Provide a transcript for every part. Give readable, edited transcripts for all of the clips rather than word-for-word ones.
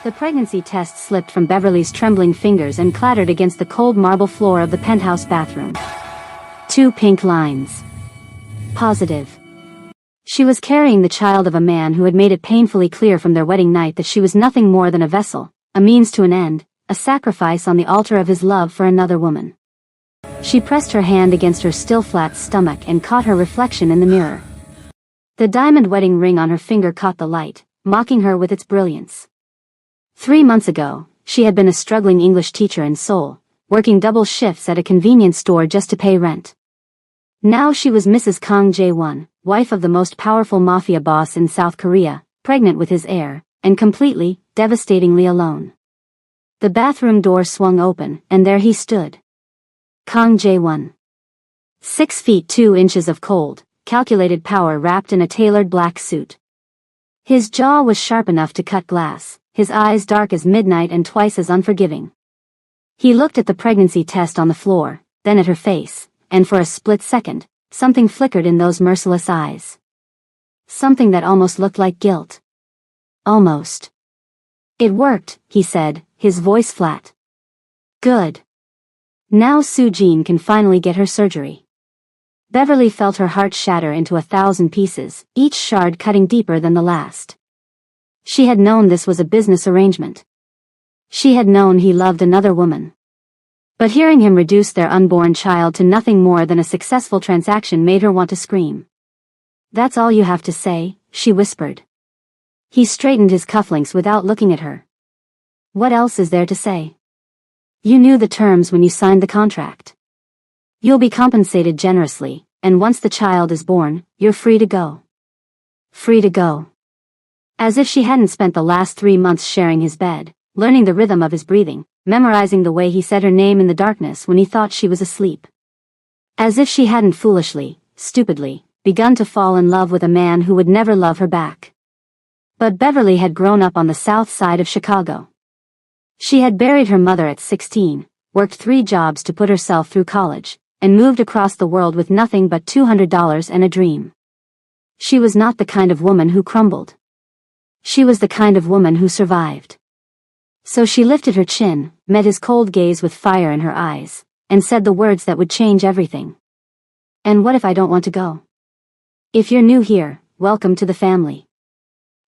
The pregnancy test slipped from Beverly's trembling fingers and clattered against the cold marble floor of the penthouse bathroom. 2 pink lines. Positive. She was carrying the child of a man who had made it painfully clear from their wedding night that she was nothing more than a vessel, a means to an end, a sacrifice on the altar of his love for another woman. She pressed her hand against her still flat stomach and caught her reflection in the mirror. The diamond wedding ring on her finger caught the light, mocking her with its brilliance. 3 months ago, she had been a struggling English teacher in Seoul, working double shifts at a convenience store just to pay rent. Now she was Mrs. Kang Jae-won, wife of the most powerful mafia boss in South Korea, pregnant with his heir, and completely, devastatingly alone. The bathroom door swung open, and there he stood. Kang Jae-won. 6 feet 2 inches of cold, calculated power wrapped in a tailored black suit. His jaw was sharp enough to cut glass, his eyes dark as midnight and twice as unforgiving. He looked at the pregnancy test on the floor, then at her face, and for a split second, something flickered in those merciless eyes. Something that almost looked like guilt. Almost. It worked, he said, his voice flat. Good. Now Soo-jin can finally get her surgery. Beverly felt her heart shatter into 1,000 pieces, each shard cutting deeper than the last. She had known this was a business arrangement. She had known he loved another woman. But hearing him reduce their unborn child to nothing more than a successful transaction made her want to scream. "That's all you have to say," she whispered. He straightened his cufflinks without looking at her. "What else is there to say? You knew the terms when you signed the contract. You'll be compensated generously, and once the child is born, you're free to go." Free to go. As if she hadn't spent the last 3 months sharing his bed, learning the rhythm of his breathing, memorizing the way he said her name in the darkness when he thought she was asleep. As if she hadn't foolishly, stupidly, begun to fall in love with a man who would never love her back. But Beverly had grown up on the south side of Chicago. She had buried her mother at 16, worked 3 jobs to put herself through college, and moved across the world with nothing but $200 and a dream. She was not the kind of woman who crumbled. She was the kind of woman who survived. So she lifted her chin, met his cold gaze with fire in her eyes, and said the words that would change everything. "And what if I don't want to go? If you're new here, welcome to the family.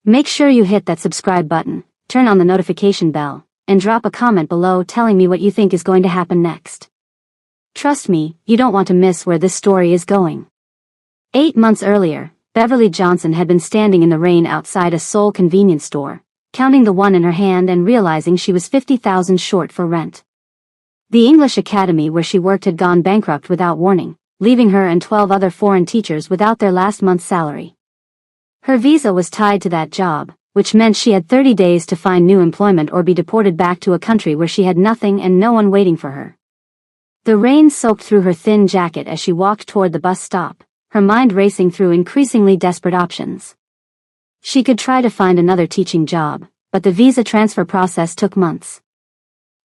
Make sure you hit that subscribe button, turn on the notification bell, and drop a comment below telling me what you think is going to happen next. Trust me, you don't want to miss where this story is going." 8 months earlier, Beverly Johnson had been standing in the rain outside a Seoul convenience store, counting the one in her hand and realizing she was $50,000 short for rent. The English academy where she worked had gone bankrupt without warning, leaving her and 12 other foreign teachers without their last month's salary. Her visa was tied to that job, which meant she had 30 days to find new employment or be deported back to a country where she had nothing and no one waiting for her. The rain soaked through her thin jacket as she walked toward the bus stop, her mind racing through increasingly desperate options. She could try to find another teaching job, but the visa transfer process took months.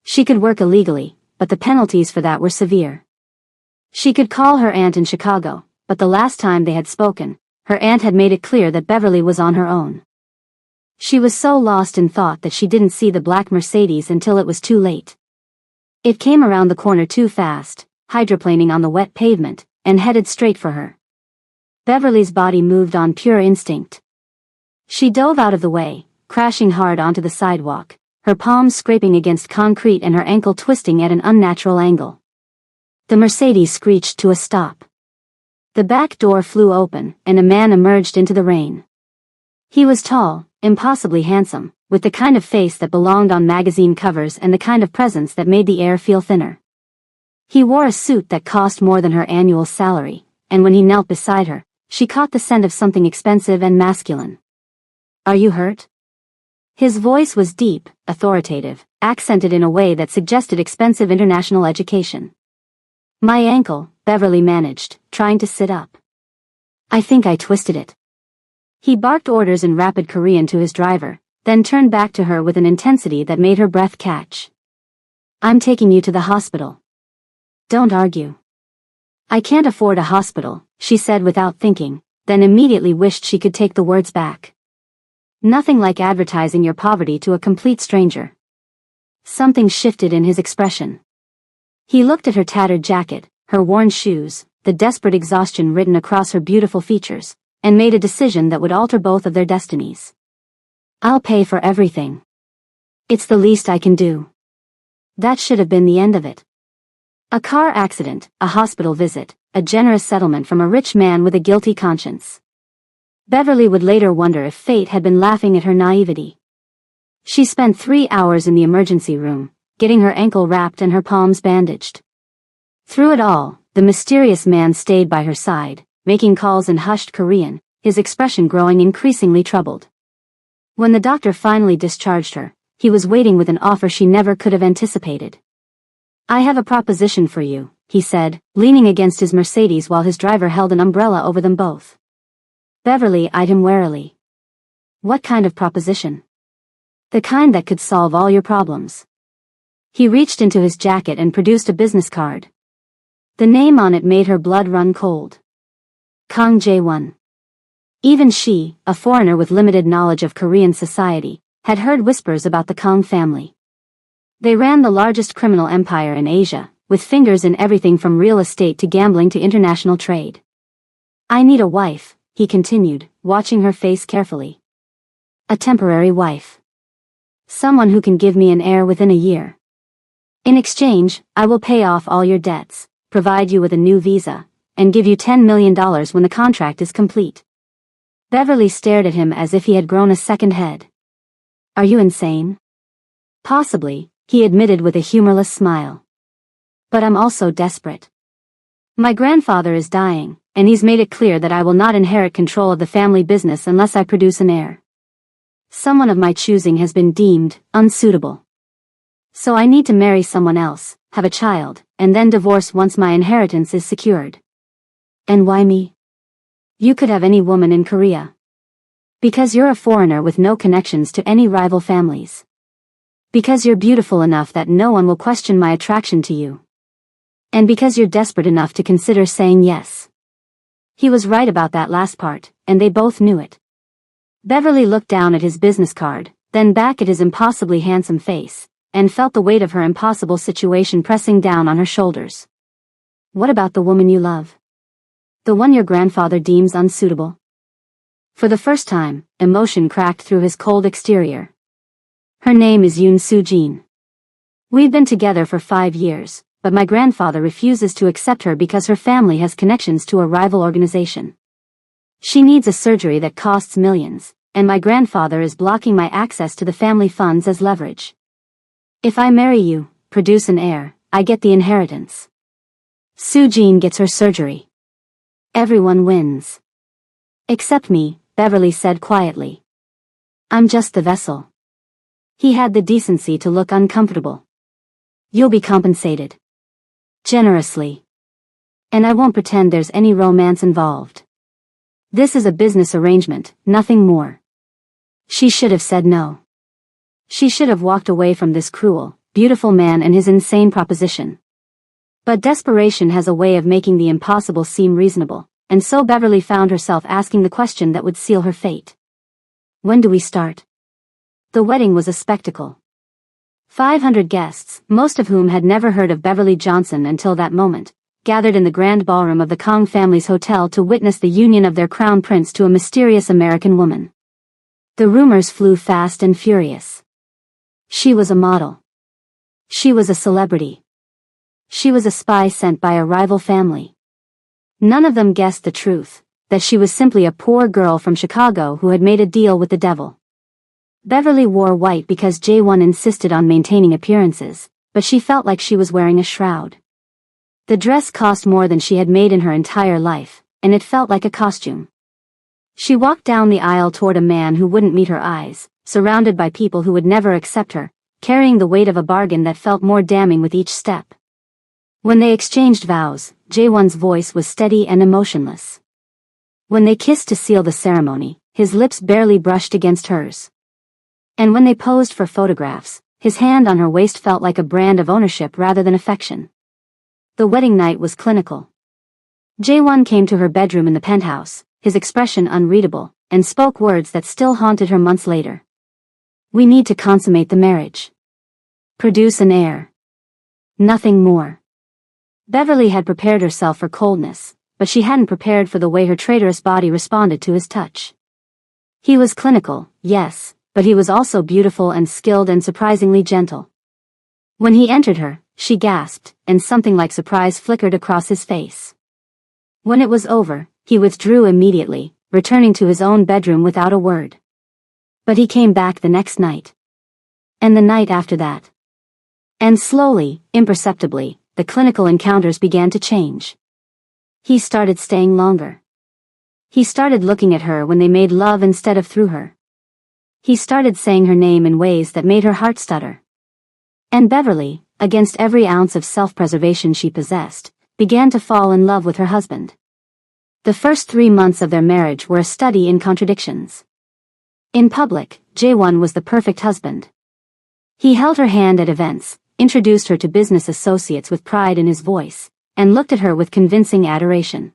She could work illegally, but the penalties for that were severe. She could call her aunt in Chicago, but the last time they had spoken, her aunt had made it clear that Beverly was on her own. She was so lost in thought that she didn't see the black Mercedes until it was too late. It came around the corner too fast, hydroplaning on the wet pavement, and headed straight for her. Beverly's body moved on pure instinct. She dove out of the way, crashing hard onto the sidewalk, her palms scraping against concrete and her ankle twisting at an unnatural angle. The Mercedes screeched to a stop. The back door flew open, and a man emerged into the rain. He was tall, impossibly handsome, with the kind of face that belonged on magazine covers and the kind of presence that made the air feel thinner. He wore a suit that cost more than her annual salary, and when he knelt beside her, she caught the scent of something expensive and masculine. "Are you hurt?" His voice was deep, authoritative, accented in a way that suggested expensive international education. "My ankle," Beverly managed, trying to sit up. "I think I twisted it." He barked orders in rapid Korean to his driver, then turned back to her with an intensity that made her breath catch. "I'm taking you to the hospital. Don't argue." "I can't afford a hospital," she said without thinking, then immediately wished she could take the words back. Nothing like advertising your poverty to a complete stranger. Something shifted in his expression. He looked at her tattered jacket, her worn shoes, the desperate exhaustion written across her beautiful features, and made a decision that would alter both of their destinies. I'll pay for everything. It's the least I can do. That should have been the end of it. A car accident, a hospital visit, a generous settlement from a rich man with a guilty conscience. Beverly would later wonder if fate had been laughing at her naivety. She spent 3 hours in the emergency room, getting her ankle wrapped and her palms bandaged. Through it all, the mysterious man stayed by her side, making calls in hushed Korean, his expression growing increasingly troubled. When the doctor finally discharged her, he was waiting with an offer she never could have anticipated. I have a proposition for you, he said, leaning against his Mercedes while his driver held an umbrella over them both. Beverly eyed him warily. What kind of proposition? The kind that could solve all your problems. He reached into his jacket and produced a business card. The name on it made her blood run cold. Kang Jae-won. Even she, a foreigner with limited knowledge of Korean society, had heard whispers about the Kang family. They ran the largest criminal empire in Asia, with fingers in everything from real estate to gambling to international trade. I need a wife, he continued, watching her face carefully. A temporary wife. Someone who can give me an heir within a year. In exchange, I will pay off all your debts, provide you with a new visa, and give you $10 million when the contract is complete. Beverly stared at him as if he had grown a second head. Are you insane? Possibly, he admitted with a humorless smile. But I'm also desperate. My grandfather is dying, and he's made it clear that I will not inherit control of the family business unless I produce an heir. Someone of my choosing has been deemed unsuitable. So I need to marry someone else, have a child, and then divorce once my inheritance is secured. And why me? You could have any woman in Korea. Because you're a foreigner with no connections to any rival families. Because you're beautiful enough that no one will question my attraction to you. And because you're desperate enough to consider saying yes. He was right about that last part, and they both knew it. Beverly looked down at his business card, then back at his impossibly handsome face, and felt the weight of her impossible situation pressing down on her shoulders. What about the woman you love? The one your grandfather deems unsuitable? For the first time, emotion cracked through his cold exterior. Her name is Yoon Soo-jin. We've been together for 5 years, but my grandfather refuses to accept her because her family has connections to a rival organization. She needs a surgery that costs millions, and my grandfather is blocking my access to the family funds as leverage. If I marry you, produce an heir, I get the inheritance. Soo-jin gets her surgery. Everyone wins. Except me, Beverly said quietly. I'm just the vessel. He had the decency to look uncomfortable. You'll be compensated. Generously. And I won't pretend there's any romance involved. This is a business arrangement, nothing more. She should have said no. She should have walked away from this cruel, beautiful man and his insane proposition. But desperation has a way of making the impossible seem reasonable, and so Beverly found herself asking the question that would seal her fate. When do we start? The wedding was a spectacle. 500 guests, most of whom had never heard of Beverly Johnson until that moment, gathered in the grand ballroom of the Kang family's hotel to witness the union of their crown prince to a mysterious American woman. The rumors flew fast and furious. She was a model. She was a celebrity. She was a spy sent by a rival family. None of them guessed the truth, that she was simply a poor girl from Chicago who had made a deal with the devil. Beverly wore white because Jae-won insisted on maintaining appearances, but she felt like she was wearing a shroud. The dress cost more than she had made in her entire life, and it felt like a costume. She walked down the aisle toward a man who wouldn't meet her eyes, surrounded by people who would never accept her, carrying the weight of a bargain that felt more damning with each step. When they exchanged vows, Jae-won's voice was steady and emotionless. When they kissed to seal the ceremony, his lips barely brushed against hers. And when they posed for photographs, his hand on her waist felt like a brand of ownership rather than affection. The wedding night was clinical. Jae-won came to her bedroom in the penthouse, his expression unreadable, and spoke words that still haunted her months later. "We need to consummate the marriage. Produce an heir. Nothing more." Beverly had prepared herself for coldness, but she hadn't prepared for the way her traitorous body responded to his touch. He was clinical, yes, but he was also beautiful and skilled and surprisingly gentle. When he entered her, she gasped, and something like surprise flickered across his face. When it was over, he withdrew immediately, returning to his own bedroom without a word. But he came back the next night. And the night after that. And slowly, imperceptibly, the clinical encounters began to change. He started staying longer. He started looking at her when they made love instead of through her. He started saying her name in ways that made her heart stutter. And Beverly, against every ounce of self-preservation she possessed, began to fall in love with her husband. The first 3 months of their marriage were a study in contradictions. In public, Jaewon was the perfect husband. He held her hand at events, introduced her to business associates with pride in his voice, and looked at her with convincing adoration.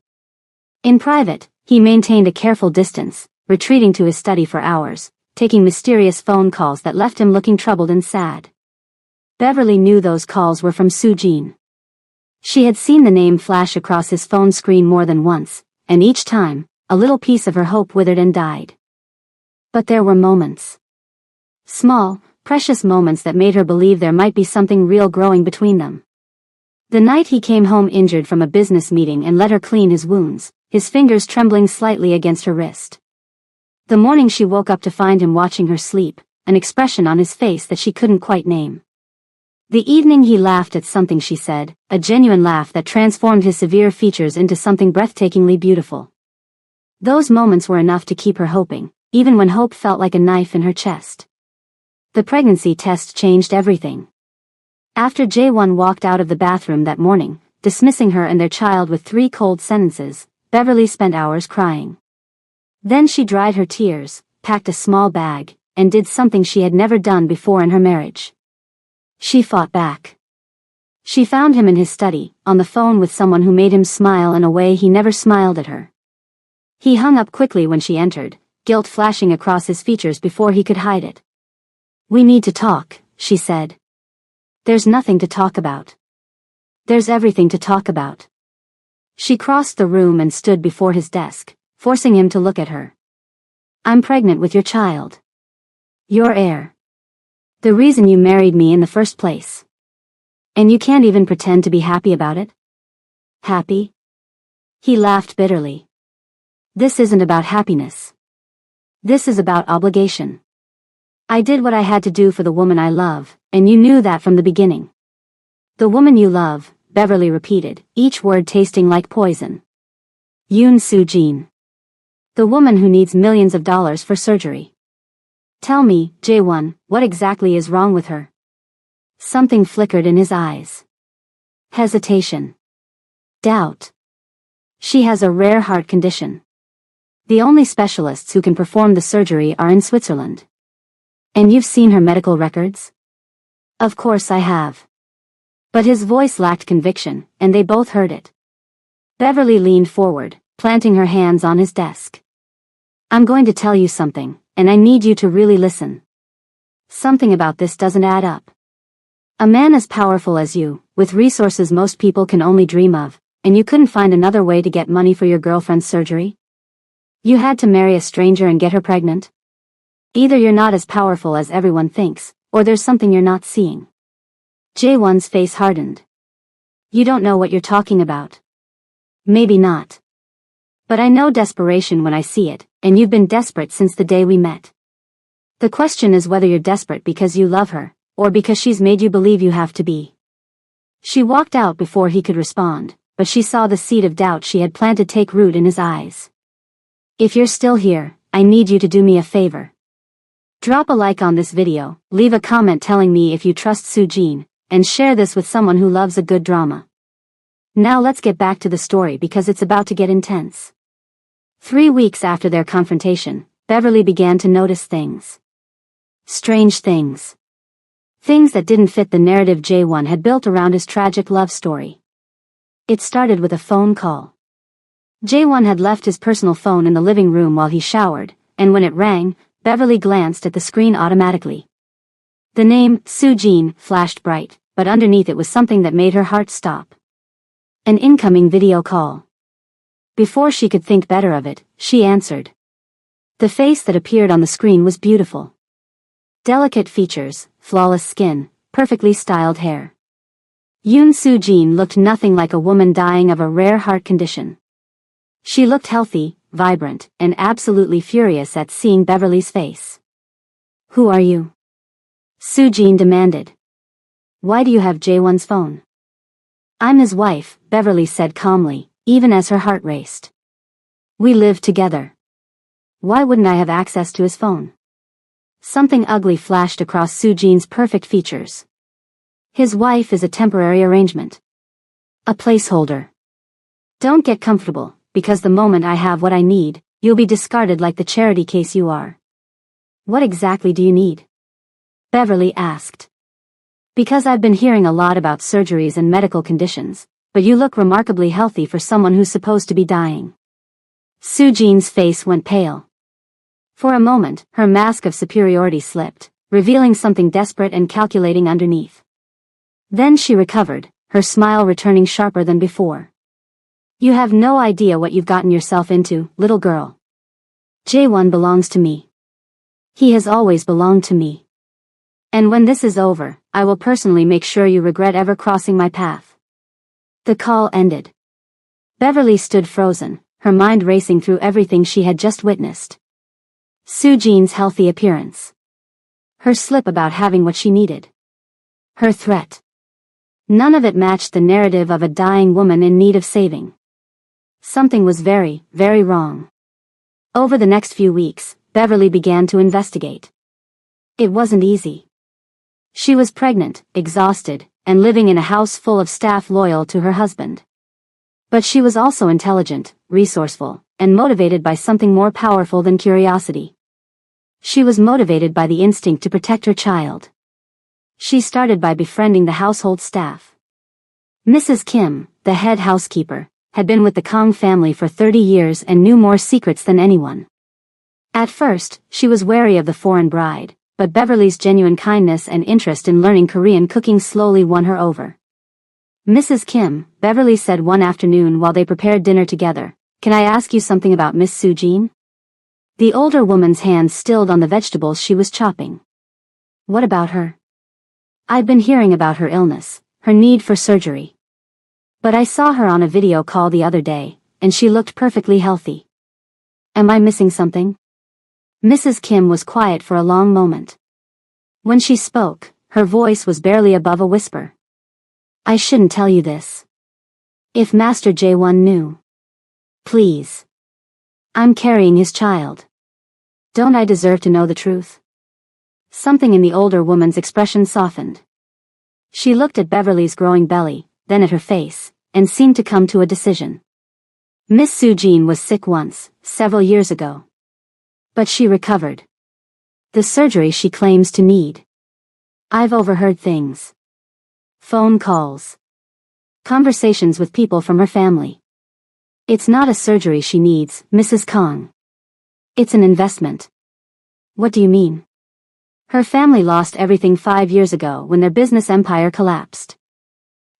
In private, he maintained a careful distance, retreating to his study for hours, taking mysterious phone calls that left him looking troubled and sad. Beverly knew those calls were from Soo-jin. She had seen the name flash across his phone screen more than once, and each time, a little piece of her hope withered and died. But there were moments. Small, precious moments that made her believe there might be something real growing between them. The night he came home injured from a business meeting and let her clean his wounds, his fingers trembling slightly against her wrist. The morning she woke up to find him watching her sleep, an expression on his face that she couldn't quite name. The evening he laughed at something she said, a genuine laugh that transformed his severe features into something breathtakingly beautiful. Those moments were enough to keep her hoping, even when hope felt like a knife in her chest. The pregnancy test changed everything. After Jaewon walked out of the bathroom that morning, dismissing her and their child with 3 cold sentences, Beverly spent hours crying. Then she dried her tears, packed a small bag, and did something she had never done before in her marriage. She fought back. She found him in his study, on the phone with someone who made him smile in a way he never smiled at her. He hung up quickly when she entered, guilt flashing across his features before he could hide it. "We need to talk," she said. "There's nothing to talk about." "There's everything to talk about." She crossed the room and stood before his desk, forcing him to look at her. "I'm pregnant with your child. Your heir. The reason you married me in the first place. And you can't even pretend to be happy about it?" "Happy?" He laughed bitterly. "This isn't about happiness. This is about obligation. I did what I had to do for the woman I love, and you knew that from the beginning." "The woman you love," Beverly repeated, each word tasting like poison. "Yoon Soo-jin. The woman who needs millions of dollars for surgery. Tell me, Jaewon, what exactly is wrong with her?" Something flickered in his eyes. Hesitation. Doubt. "She has a rare heart condition. The only specialists who can perform the surgery are in Switzerland." "And you've seen her medical records?" "Of course I have." But his voice lacked conviction, and they both heard it. Beverly leaned forward, planting her hands on his desk. "I'm going to tell you something, and I need you to really listen. Something about this doesn't add up. A man as powerful as you, with resources most people can only dream of, and you couldn't find another way to get money for your girlfriend's surgery? You had to marry a stranger and get her pregnant? Either you're not as powerful as everyone thinks, or there's something you're not seeing." Jaewon's face hardened. "You don't know what you're talking about." "Maybe not. But I know desperation when I see it, and you've been desperate since the day we met. The question is whether you're desperate because you love her, or because she's made you believe you have to be." She walked out before he could respond, but she saw the seed of doubt she had planted take root in his eyes. "If you're still here, I need you to do me a favor. Drop a like on this video, leave a comment telling me if you trust Soo-jin, and share this with someone who loves a good drama. Now let's get back to the story because it's about to get intense." 3 weeks after their confrontation, Beverly began to notice things. Strange things. Things that didn't fit the narrative Jaewon had built around his tragic love story. It started with a phone call. Jaewon had left his personal phone in the living room while he showered, and when it rang, Beverly glanced at the screen automatically. The name, Sujin, flashed bright, but underneath it was something that made her heart stop. An incoming video call. Before she could think better of it, she answered. The face that appeared on the screen was beautiful. Delicate features, flawless skin, perfectly styled hair. Yoon Soo-jin looked nothing like a woman dying of a rare heart condition. She looked healthy, vibrant, and absolutely furious at seeing Beverly's face. Who are you? Soo-jin demanded. Why do you have Jaewon's phone? I'm his wife, Beverly said calmly, even as her heart raced. We live together. Why wouldn't I have access to his phone? Something ugly flashed across Soo-jin's perfect features. His wife is a temporary arrangement. A placeholder. Don't get comfortable, because the moment I have what I need, you'll be discarded like the charity case you are. What exactly do you need? Beverly asked. Because I've been hearing a lot about surgeries and medical conditions, but you look remarkably healthy for someone who's supposed to be dying. Soo-jin's face went pale. For a moment, her mask of superiority slipped, revealing something desperate and calculating underneath. Then she recovered, her smile returning sharper than before. You have no idea what you've gotten yourself into, little girl. Jaewon belongs to me. He has always belonged to me. And when this is over, I will personally make sure you regret ever crossing my path. The call ended. Beverly stood frozen, her mind racing through everything she had just witnessed. Soo-jin's healthy appearance. Her slip about having what she needed. Her threat. None of it matched the narrative of a dying woman in need of saving. Something was very, very wrong. Over the next few weeks, Beverly began to investigate. It wasn't easy. She was pregnant, exhausted, and living in a house full of staff loyal to her husband. But she was also intelligent, resourceful, and motivated by something more powerful than curiosity. She was motivated by the instinct to protect her child. She started by befriending the household staff. Mrs. Kim, the head housekeeper, had been with the Kang family for 30 years and knew more secrets than anyone. At first, she was wary of the foreign bride, but Beverly's genuine kindness and interest in learning Korean cooking slowly won her over. Mrs. Kim, Beverly said one afternoon while they prepared dinner together, "Can I ask you something about Miss Soo-jin?" The older woman's hands stilled on the vegetables she was chopping. What about her? I'd been hearing about her illness, her need for surgery. But I saw her on a video call the other day, and she looked perfectly healthy. Am I missing something? Mrs. Kim was quiet for a long moment. When she spoke, her voice was barely above a whisper. I shouldn't tell you this. If Master Jaewon knew. Please. I'm carrying his child. Don't I deserve to know the truth? Something in the older woman's expression softened. She looked at Beverly's growing belly, then at her face, and seemed to come to a decision. Miss Soo-jin was sick once, several years ago. But she recovered. The surgery she claims to need. I've overheard things. Phone calls. Conversations with people from her family. It's not a surgery she needs, Mrs. Kang. It's an investment. What do you mean? Her family lost everything 5 years ago when their business empire collapsed.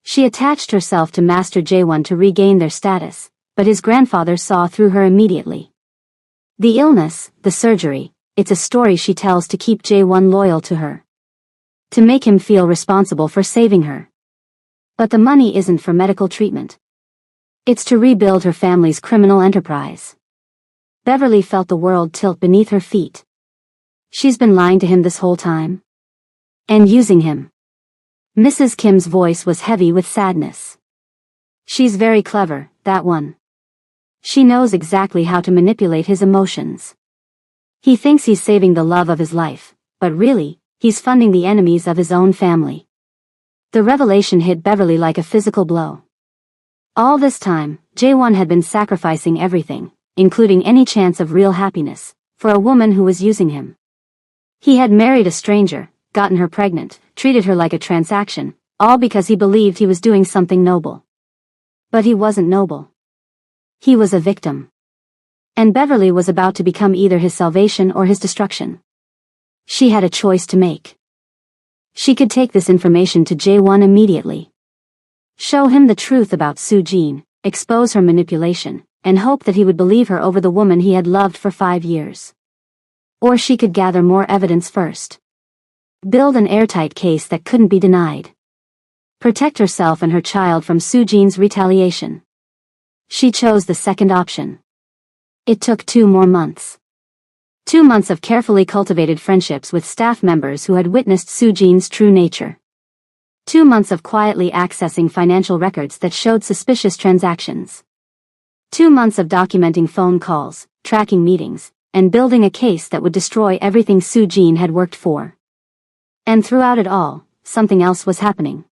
She attached herself to Master Jaewon to regain their status, but his grandfather saw through her immediately. The illness, the surgery, it's a story she tells to keep Jaewon loyal to her. To make him feel responsible for saving her. But the money isn't for medical treatment. It's to rebuild her family's criminal enterprise. Beverly felt the world tilt beneath her feet. She's been lying to him this whole time. And using him. Mrs. Kim's voice was heavy with sadness. She's very clever, that one. She knows exactly how to manipulate his emotions. He thinks he's saving the love of his life, but really, he's funding the enemies of his own family. The revelation hit Beverly like a physical blow. All this time, Jaewon had been sacrificing everything, including any chance of real happiness, for a woman who was using him. He had married a stranger, gotten her pregnant, treated her like a transaction, all because he believed he was doing something noble. But he wasn't noble. He was a victim. And Beverly was about to become either his salvation or his destruction. She had a choice to make. She could take this information to Jae-won immediately. Show him the truth about Soo-jin, expose her manipulation, and hope that he would believe her over the woman he had loved for 5 years. Or she could gather more evidence first. Build an airtight case that couldn't be denied. Protect herself and her child from Soo-jin's retaliation. She chose the second option. It took 2 more months. 2 months of carefully cultivated friendships with staff members who had witnessed Soo-jin's true nature. 2 months of quietly accessing financial records that showed suspicious transactions. 2 months of documenting phone calls, tracking meetings, and building a case that would destroy everything Soo-jin had worked for. And throughout it all, something else was happening.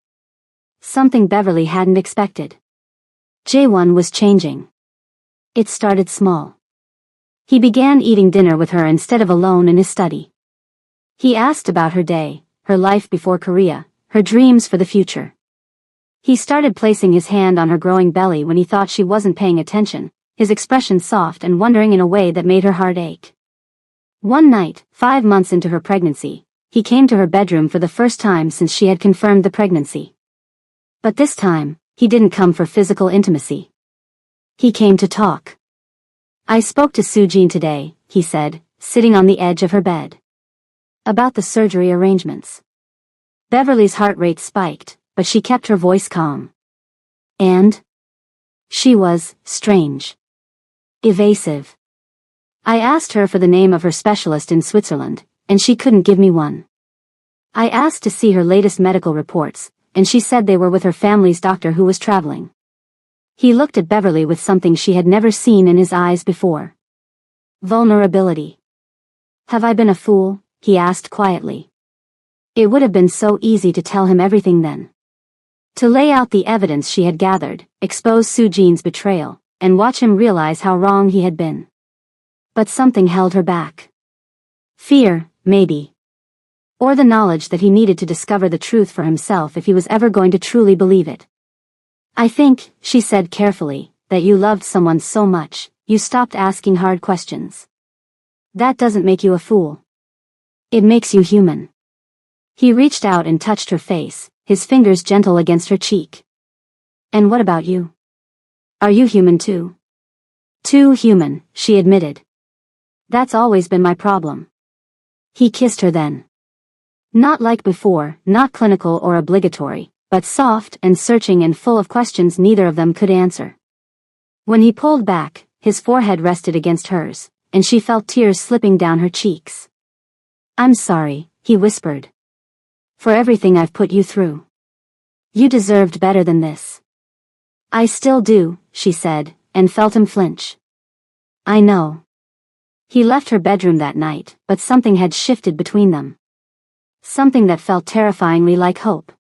Something Beverly hadn't expected. Jae-won was changing. It started small. He began eating dinner with her instead of alone in his study. He asked about her day, her life before Korea, her dreams for the future. He started placing his hand on her growing belly when he thought she wasn't paying attention, his expression soft and wondering in a way that made her heart ache. One night, 5 months into her pregnancy, he came to her bedroom for the first time since she had confirmed the pregnancy. But this time, he didn't come for physical intimacy. He came to talk. I spoke to Soo-jin today, he said, sitting on the edge of her bed. About the surgery arrangements. Beverly's heart rate spiked, but she kept her voice calm. And? She was strange. Evasive. I asked her for the name of her specialist in Switzerland, and she couldn't give me one. I asked to see her latest medical reports, and she said they were with her family's doctor who was traveling. He looked at Beverly with something she had never seen in his eyes before. Vulnerability. Have I been a fool? He asked quietly. It would have been so easy to tell him everything then. To lay out the evidence she had gathered, expose Soo-jin's betrayal, and watch him realize how wrong he had been. But something held her back. Fear, maybe. Or the knowledge that he needed to discover the truth for himself if he was ever going to truly believe it. I think, she said carefully, that you loved someone so much, you stopped asking hard questions. That doesn't make you a fool. It makes you human. He reached out and touched her face, his fingers gentle against her cheek. And what about you? Are you human too? Too human, she admitted. That's always been my problem. He kissed her then. Not like before, not clinical or obligatory, but soft and searching and full of questions neither of them could answer. When he pulled back, his forehead rested against hers, and she felt tears slipping down her cheeks. I'm sorry, he whispered. For everything I've put you through. You deserved better than this. I still do, she said, and felt him flinch. I know. He left her bedroom that night, but something had shifted between them. Something that felt terrifyingly like hope.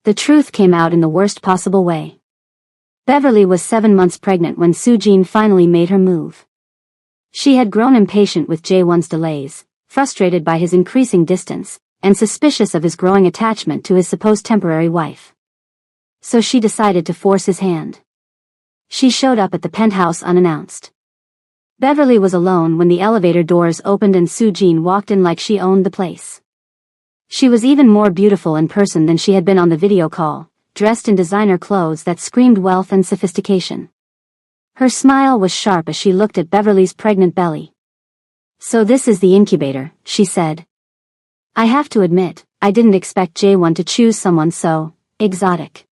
The truth came out in the worst possible way. Beverly was 7 months pregnant when Soo-jin finally made her move. She had grown impatient with Jae-won's delays, frustrated by his increasing distance, and suspicious of his growing attachment to his supposed temporary wife. So she decided to force his hand. She showed up at the penthouse unannounced. Beverly was alone when the elevator doors opened and Soo-jin walked in like she owned the place. She was even more beautiful in person than she had been on the video call, dressed in designer clothes that screamed wealth and sophistication. Her smile was sharp as she looked at Beverly's pregnant belly. So this is the incubator, she said. I have to admit, I didn't expect Jae-won to choose someone so exotic.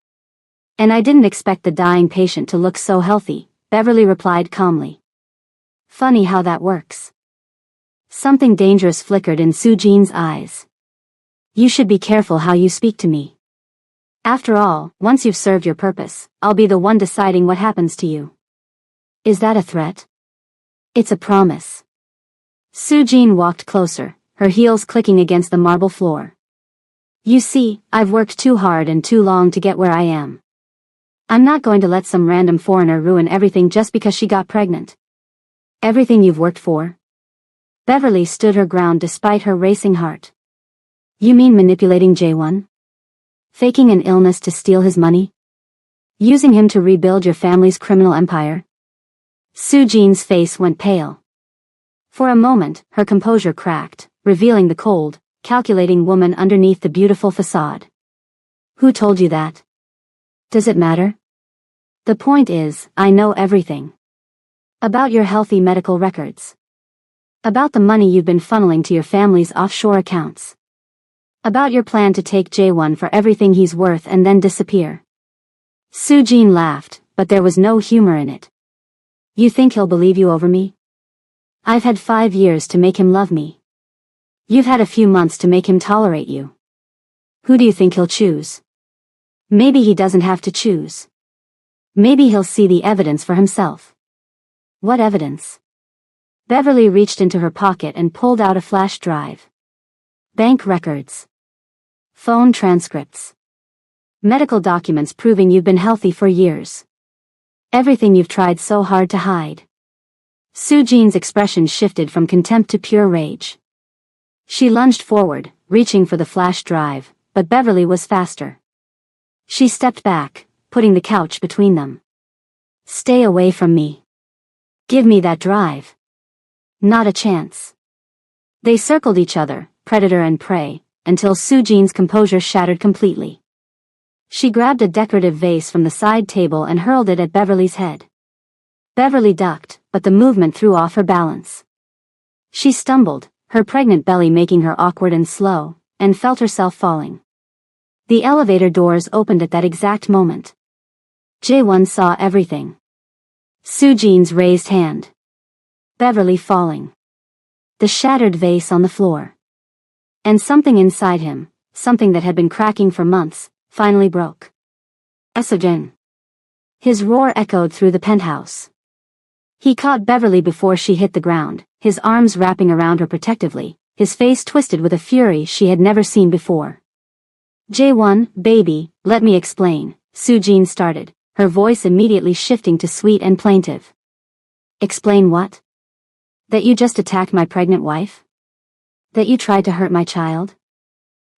And I didn't expect the dying patient to look so healthy, Beverly replied calmly. Funny how that works. Something dangerous flickered in Soo-jin's eyes. You should be careful how you speak to me. After all, once you've served your purpose, I'll be the one deciding what happens to you. Is that a threat? It's a promise. Soo-jin walked closer, her heels clicking against the marble floor. You see, I've worked too hard and too long to get where I am. I'm not going to let some random foreigner ruin everything just because she got pregnant. Everything you've worked for? Beverly stood her ground despite her racing heart. You mean manipulating Jae-won? Faking an illness to steal his money? Using him to rebuild your family's criminal empire? Soo-jin's face went pale. For a moment, her composure cracked, revealing the cold, calculating woman underneath the beautiful facade. Who told you that? Does it matter? The point is, I know everything. About your healthy medical records. About the money you've been funneling to your family's offshore accounts. About your plan to take Jae-won for everything he's worth and then disappear. Soo-jin laughed, but there was no humor in it. You think he'll believe you over me? I've had 5 years to make him love me. You've had a few months to make him tolerate you. Who do you think he'll choose? Maybe he doesn't have to choose. Maybe he'll see the evidence for himself. What evidence? Beverly reached into her pocket and pulled out a flash drive. Bank records. Phone transcripts. Medical documents proving you've been healthy for years. Everything you've tried so hard to hide. Soo-jin's expression shifted from contempt to pure rage. She lunged forward, reaching for the flash drive, but Beverly was faster. She stepped back, putting the couch between them. Stay away from me. Give me that drive. Not a chance. They circled each other, predator and prey, until Soo-jin's composure shattered completely. She grabbed a decorative vase from the side table and hurled it at Beverly's head. Beverly ducked, but the movement threw off her balance. She stumbled, her pregnant belly making her awkward and slow, and felt herself falling. The elevator doors opened at that exact moment. Jae-won saw everything. Soo-jin's raised hand. Beverly falling. The shattered vase on the floor. And something inside him, something that had been cracking for months, finally broke. Esogin. His roar echoed through the penthouse. He caught Beverly before she hit the ground, his arms wrapping around her protectively, his face twisted with a fury she had never seen before. Jae-won, baby, let me explain, Soo-jin started, her voice immediately shifting to sweet and plaintive. Explain what? That you just attacked my pregnant wife? That you tried to hurt my child?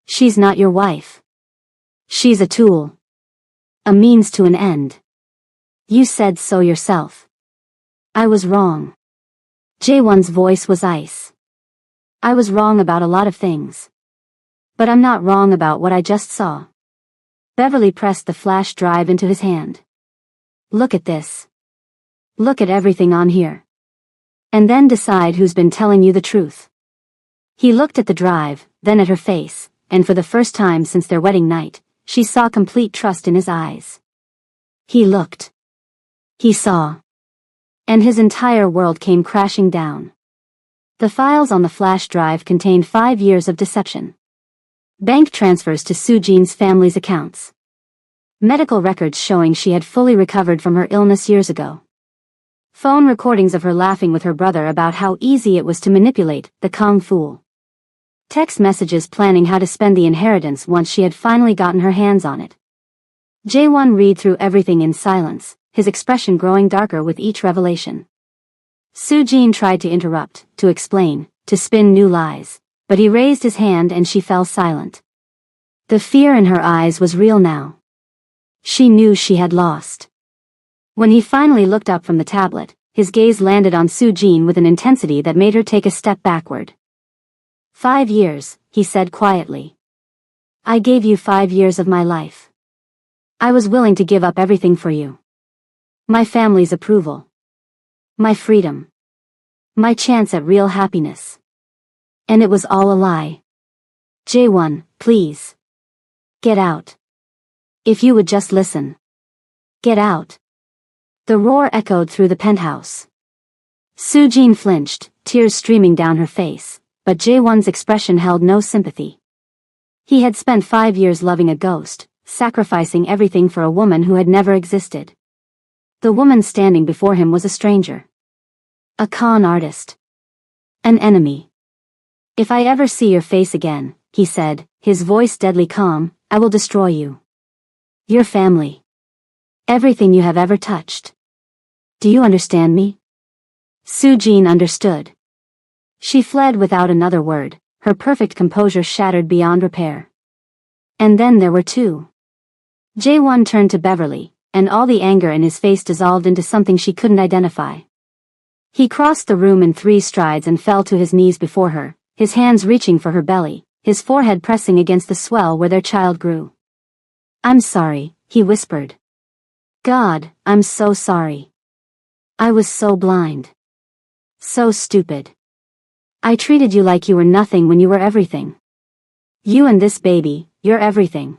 She's not your wife. She's a tool. A means to an end. You said so yourself. I was wrong. Jae-won's voice was ice. I was wrong about a lot of things. But I'm not wrong about what I just saw. Beverly pressed the flash drive into his hand. Look at this. Look at everything on here. And then decide who's been telling you the truth. He looked at the drive, then at her face, and for the first time since their wedding night, she saw complete trust in his eyes. He looked. He saw. And his entire world came crashing down. The files on the flash drive contained 5 years of deception. Bank transfers to Soo-jin's family's accounts. Medical records showing she had fully recovered from her illness years ago. Phone recordings of her laughing with her brother about how easy it was to manipulate the Kung fool. Text messages planning how to spend the inheritance once she had finally gotten her hands on it. Jae-won read through everything in silence, his expression growing darker with each revelation. Soo-jin tried to interrupt, to explain, to spin new lies, but he raised his hand and she fell silent. The fear in her eyes was real now. She knew she had lost. When he finally looked up from the tablet, his gaze landed on Soo-jin with an intensity that made her take a step backward. 5 years, he said quietly. I gave you 5 years of my life. I was willing to give up everything for you. My family's approval. My freedom. My chance at real happiness. And it was all a lie. Jae-won, please. Get out. If you would just listen. Get out. The roar echoed through the penthouse. Soo-jin flinched, tears streaming down her face, but Jae-won's expression held no sympathy. He had spent 5 years loving a ghost, sacrificing everything for a woman who had never existed. The woman standing before him was a stranger. A con artist. An enemy. If I ever see your face again, he said, his voice deadly calm, I will destroy you. Your family. Everything you have ever touched. Do you understand me? Soo-jin understood. She fled without another word, her perfect composure shattered beyond repair. And then there were two. Jae-won turned to Beverly, and all the anger in his face dissolved into something she couldn't identify. He crossed the room in 3 strides and fell to his knees before her, his hands reaching for her belly, his forehead pressing against the swell where their child grew. "I'm sorry," he whispered. "God, I'm so sorry. I was so blind. So stupid. I treated you like you were nothing when you were everything. You and this baby, you're everything."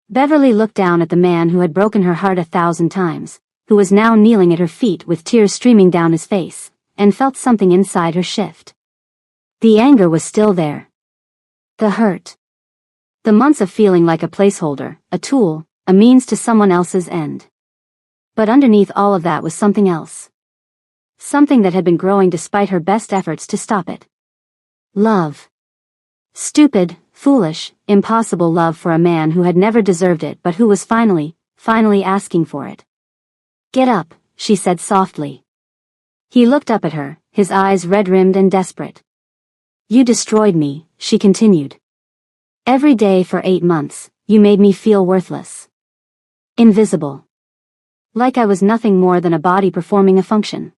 Beverly looked down at the man who had broken her heart 1,000 times, who was now kneeling at her feet with tears streaming down his face, and felt something inside her shift. The anger was still there. The hurt. The months of feeling like a placeholder, a tool, a means to someone else's end. But underneath all of that was something else. Something that had been growing despite her best efforts to stop it. Love. Stupid, foolish, impossible love for a man who had never deserved it but who was finally asking for it. "Get up," she said softly. He looked up at her, his eyes red-rimmed and desperate. "You destroyed me," she continued. "Every day for 8 months, you made me feel worthless. Invisible. Like I was nothing more than a body performing a function.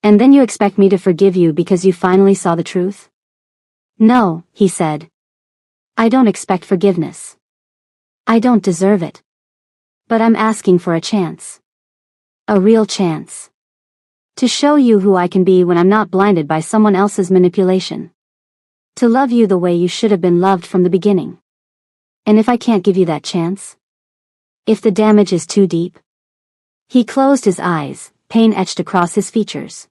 And then you expect me to forgive you because you finally saw the truth?" "No," he said. "I don't expect forgiveness. I don't deserve it. But I'm asking for a chance. A real chance. To show you who I can be when I'm not blinded by someone else's manipulation. To love you the way you should have been loved from the beginning. And if I can't give you that chance? If the damage is too deep?" He closed his eyes, pain etched across his features.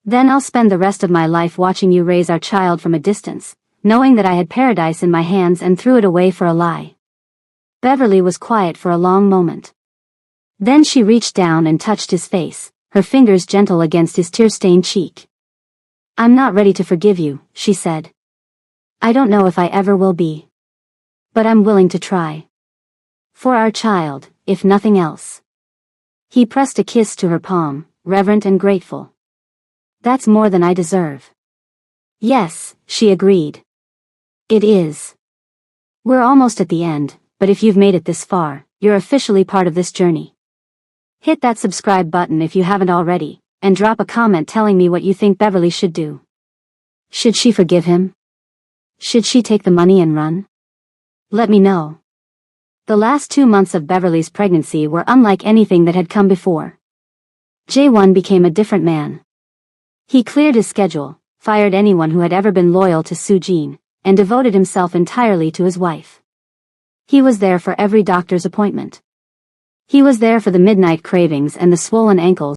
"Then I'll spend the rest of my life watching you raise our child from a distance, knowing that I had paradise in my hands and threw it away for a lie." Beverly was quiet for a long moment. Then she reached down and touched his face, her fingers gentle against his tear-stained cheek. "I'm not ready to forgive you," she said. "I don't know if I ever will be. But I'm willing to try. For our child, if nothing else." He pressed a kiss to her palm, reverent and grateful. "That's more than I deserve." "Yes," she agreed. "It is. We're almost at the end, but if you've made it this far, you're officially part of this journey. Hit that subscribe button if you haven't already, and drop a comment telling me what you think Beverly should do. Should she forgive him? Should she take the money and run? Let me know." The last 2 months of Beverly's pregnancy were unlike anything that had come before. Jae-won became a different man. He cleared his schedule, fired anyone who had ever been loyal to Soo-jin, and devoted himself entirely to his wife. He was there for every doctor's appointment. He was there for the midnight cravings and the swollen ankles